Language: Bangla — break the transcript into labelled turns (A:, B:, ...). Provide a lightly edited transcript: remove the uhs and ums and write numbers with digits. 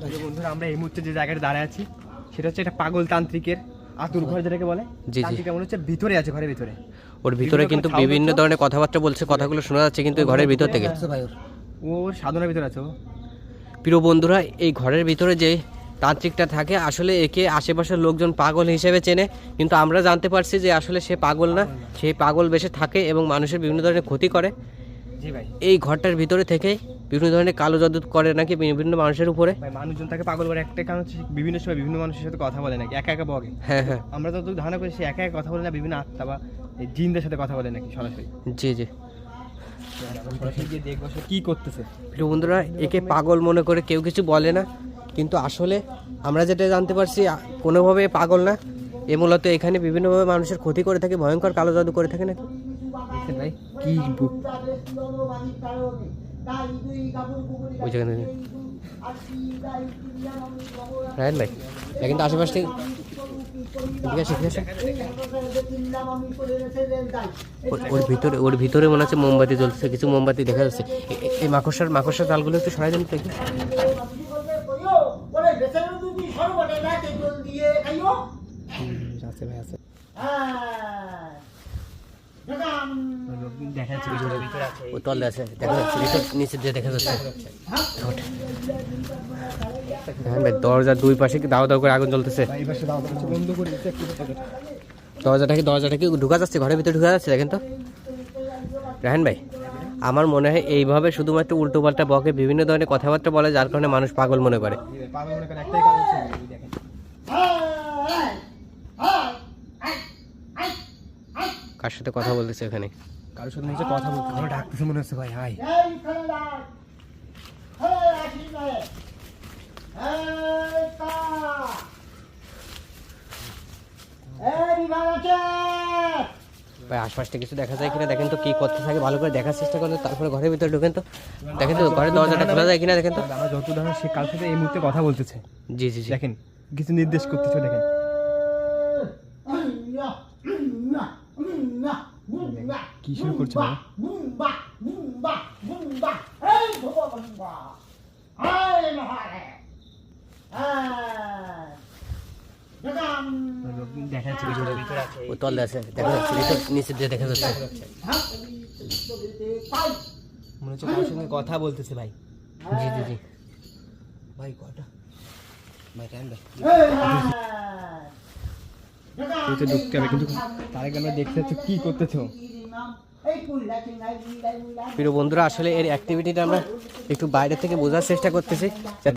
A: বন্ধুরা আমরা এই মুহূর্তে যে জায়গায় দাঁড়ায় আছি সেটা হচ্ছে একটা পাগল তান্ত্রিকের আতুর ঘর যেটাকে বলে। তান্ত্রিকটা মনে হচ্ছে ভিতরে আছে, ঘরের ভিতরে।
B: ওর ভিতরে কিন্তু বিভিন্ন ধরনের কথাবার্তা বলছে, কথাগুলো শোনা যাচ্ছে কিন্তু ঘরের ভিতর থেকে।
A: ওর সাধনার ভিতরে আছে।
B: প্রিয় বন্ধুরা, এই ঘরের ভিতরে যে তান্ত্রিকটা থাকে আসলে একে আশেপাশের লোকজন পাগল হিসেবে চেনে, কিন্তু আমরা জানতে পারছি যে আসলে সে পাগল না, সেই পাগল বেশে থাকে এবং মানুষের বিভিন্ন ধরনের ক্ষতি করে।
A: জি ভাই,
B: এই ঘরটার ভিতরে থেকে বিভিন্ন ধরনের কালো জাদু করে নাকি বিভিন্ন মানুষের উপরে।
A: ভাই মানুষজন তাকে পাগল করে একটাই কারণ হচ্ছে বিভিন্ন সময় বিভিন্ন মানুষের সাথে কথা বলে নাকি, একা একা বকে।
B: হ্যাঁ হ্যাঁ,
A: আমরা তো ধারণা করি সে একা একা কথা বলে না, বিভিন্ন আত্মা বা এই জিনদের সাথে কথা বলে নাকি সরাসরি।
B: জি জি,
A: সরাসরি গিয়ে দেখবো সে কি করতেছে।
B: প্রিয় বন্ধুরা, একে পাগল মনে করে কেউ কিছু বলে না, কিন্তু আসলে আমরা যেটা জানতে পারছি কোনোভাবে পাগল না, এ মূলত এখানে বিভিন্নভাবে মানুষের ক্ষতি করে থাকে, ভয়ঙ্কর কালো জাদু করে থাকে নাকি।
A: দেখছেন ভাই কি বুক
B: ওই জায়গা থেকে রায়ন ভাই কিন্তু আশেপাশ থেকে ঠিক আছে ঠিক আছে। ওর ভিতরে মনে হচ্ছে মোমবাতি জ্বলছে, কিছু মোমবাতি দেখা যাচ্ছে। এই মাকড়সার জালগুলো একটু সরাই দেন দেখি।
A: দেখা যাচ্ছে
B: ও তলে আছে, দেখা যাচ্ছে ভিতর নিচে দিয়ে দেখা যাচ্ছে। হ্যাঁ ভাই, দরজার দুই পাশে কি দাও দাও করে আগুন জ্বলতেছে। দরজাটা কি ঢুকা যাচ্ছে, ঘরের ভিতরে ঢুকা যাচ্ছে? দেখেন তো রায়হান ভাই, আমার মনে হয় এইভাবে শুধুমাত্র উল্টো পাল্টা বকে বিভিন্ন ধরনের কথাবার্তা বলে, যার কারণে মানুষ পাগল মনে করে।
A: একটাই কারণ হচ্ছে দেখেন
B: কার সাথে কথা বলতেছে এখানে?
A: কারোর সাথে মনে হচ্ছে কথা বলতে, কারো ডাকতেছে মনে হচ্ছে। ভাই হাই
B: ভাই, আশপাশটা কিছু দেখা যায় কিনা দেখেন তো, কি করতে থাকে ভালো করে দেখার চেষ্টা করেন, তারপরে ঘরের ভিতরে ঢুকেন তো, দেখেন তো ঘরের দরজাটা খোলা যায় কিনা দেখেন তো।
A: আমরা যত ধরনের সে কার সাথে এই মুহূর্তে কথা বলতেছে।
B: জি জি জি,
A: দেখেন কিছু নির্দেশ করতেছে, দেখেন কি শুরু করছে ভাই? দেখা যাচ্ছে
B: ও তলে আছে, দেখা যাচ্ছে ভিতর নিচে দিয়ে দেখা যাচ্ছে।
A: মনে হচ্ছে কারোর সঙ্গে কথা বলতেছে ভাই।
B: জি জি জি,
A: ভাই কটা ভাই টাইম ভাই ঢুকতে হবে, কিন্তু তার আগে আমরা দেখতে হচ্ছে কি করতেছো।
B: প্রিয় বন্ধুরা, আসলে এর অ্যাক্টিভিটিটা আমরা একটু বাইরে থেকে বোঝার চেষ্টা করতেছি, যাতে